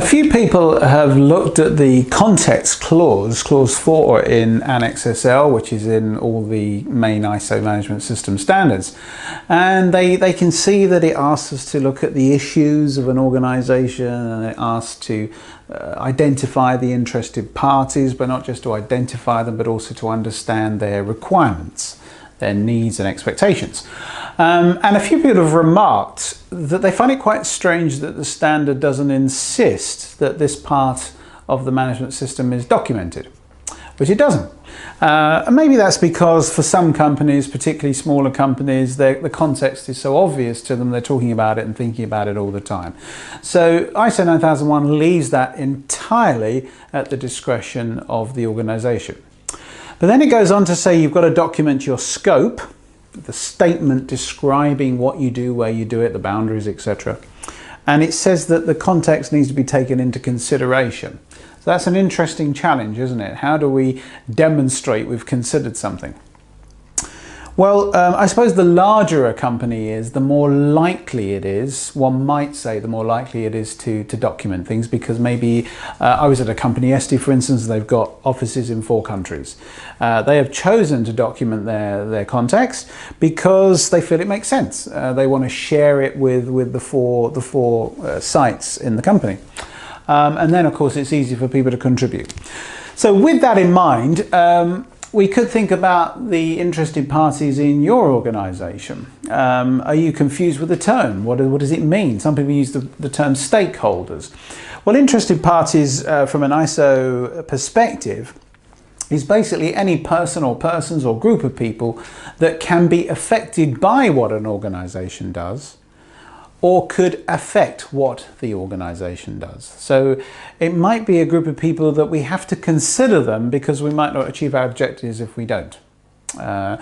few people have looked at the context clause, clause 4 in Annex SL, which is in all the main ISO management system standards. And they can see that it asks us to look at the issues of an organization, and it asks to identify the interested parties, but not just to identify them, but also to understand their requirements, their needs and expectations. And a few people have remarked that they find it quite strange that the standard doesn't insist that this part of the management system is documented, which it doesn't. And maybe that's because for some companies, particularly smaller companies, the context is so obvious to them, they're talking about it and thinking about it all the time. So ISO 9001 leaves that entirely at the discretion of the organization. But then it goes on to say you've got to document your scope, the statement describing what you do, where you do it, the boundaries, etc. And it says that the context needs to be taken into consideration. So that's an interesting challenge, isn't it? How do we demonstrate we've considered something? Well, I suppose the larger a company is, the more likely it is, one might say, the more likely it is to document things, because maybe I was at a company, Esti for instance, they've got offices in 4 countries. They have chosen to document their context because they feel it makes sense. They want to share it with the four sites in the company. And then of course it's easy for people to contribute. So with that in mind, we could think about the interested parties in your organization. Are you confused with the term? What does it mean? Some people use the term stakeholders. Well, interested parties from an ISO perspective is basically any person or persons or group of people that can be affected by what an organization does, or could affect what the organization does. So it might be a group of people that we have to consider them because we might not achieve our objectives if we don't. For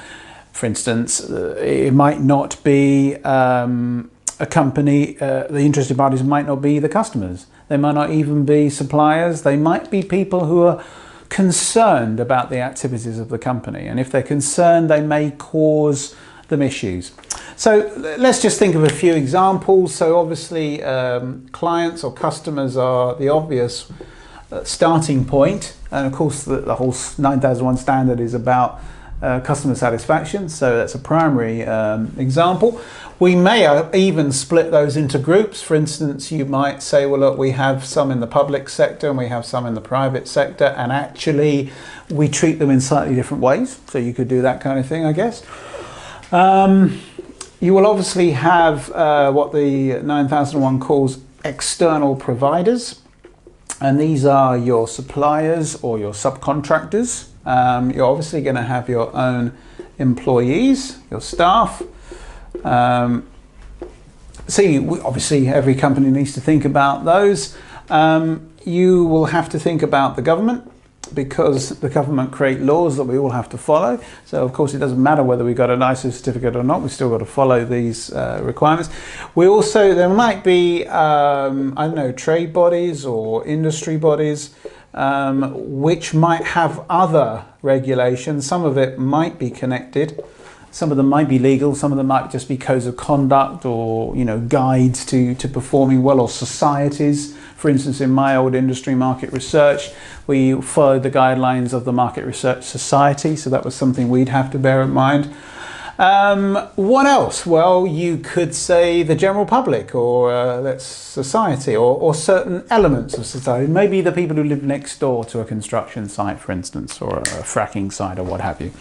instance, it might not be a company, the interested parties might not be the customers. They might not even be suppliers. They might be people who are concerned about the activities of the company. And if they're concerned, they may cause them issues. So let's just think of a few examples. So obviously clients or customers are the obvious starting point, and of course the whole 9001 standard is about customer satisfaction, so that's a primary example. We may even split those into groups. For instance, you might say, well look, we have some in the public sector and we have some in the private sector, and actually we treat them in slightly different ways. So you could do that kind of thing, I guess. You will obviously have what the 9001 calls external providers, and these are your suppliers or your subcontractors. You're obviously going to have your own employees, your staff. Obviously every company needs to think about those. You will have to think about the government, because the government create laws that we all have to follow. So of course it doesn't matter whether we got an ISO certificate or not, we still got to follow these requirements. There might be, I don't know, trade bodies or industry bodies which might have other regulations. Some of it might be connected, some of them might be legal, some of them might just be codes of conduct or, you know, guides to performing well, or societies. For instance, in my old industry, market research, we followed the guidelines of the Market Research Society, so that was something we'd have to bear in mind. What else? Well, you could say the general public, or that's society, or certain elements of society. Maybe the people who live next door to a construction site, for instance, or a fracking site, or what have you.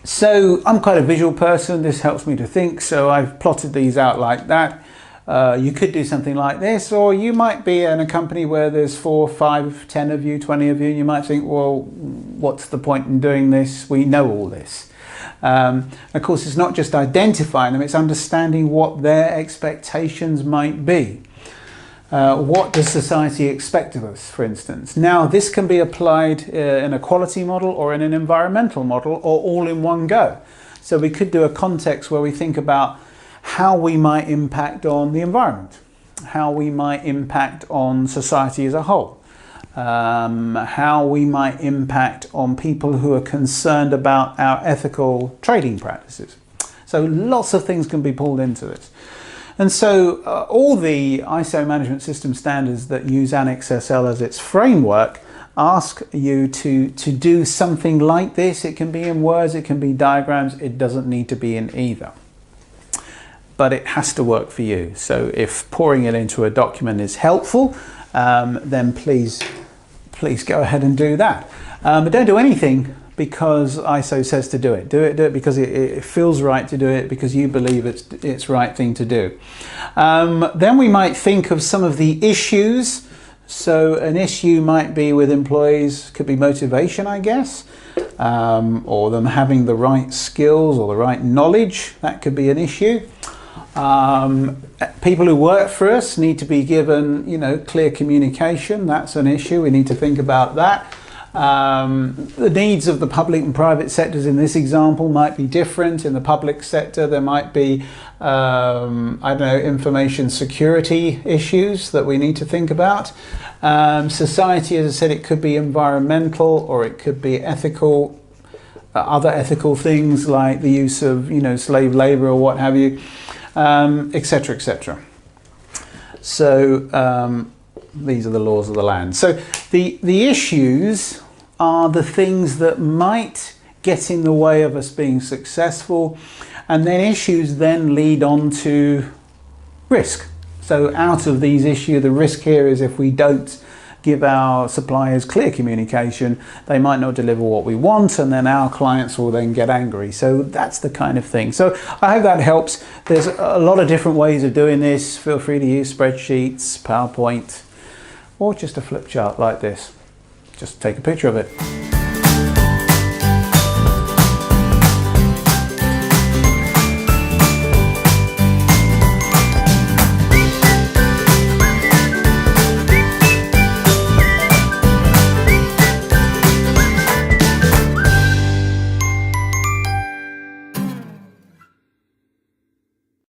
So I'm quite a visual person. This helps me to think, so I've plotted these out like that. You could do something like this, or you might be in a company where there's 4, 5, 10 of you, 20 of you, and you might think, well, what's the point in doing this? We know all this. Of course, it's not just identifying them, it's understanding what their expectations might be. What does society expect of us, for instance? Now, this can be applied in a quality model or in an environmental model, or all in one go. So we could do a context where we think about how we might impact on the environment, how we might impact on society as a whole, how we might impact on people who are concerned about our ethical trading practices. So lots of things can be pulled into this. And so all the ISO management system standards that use Annex SL as its framework ask you to do something like this. It can be in words, it can be diagrams, it doesn't need to be in either. But it has to work for you. So if pouring it into a document is helpful, then please go ahead and do that. But don't do anything because ISO says to do it. Do it because it feels right to do it, because you believe it's the right thing to do. Then we might think of some of the issues. So an issue might be with employees, could be motivation, I guess, or them having the right skills or the right knowledge. That could be an issue. People who work for us need to be given, clear communication. That's an issue. We need to think about that. The needs of the public and private sectors in this example might be different. In the public sector, there might be, information security issues that we need to think about. Society, as I said, it could be environmental, or it could be ethical, other ethical things like the use of, slave labor or what have you, etc., etc. So these are the laws of the land. So the issues are the things that might get in the way of us being successful, and then issues then lead on to risk. So out of these issues, the risk here is if we don't give our suppliers clear communication, they might not deliver what we want, and then our clients will then get angry. So that's the kind of thing. So I hope that helps. There's a lot of different ways of doing this. Feel free to use spreadsheets, PowerPoint, or just a flip chart like this. Just take a picture of it.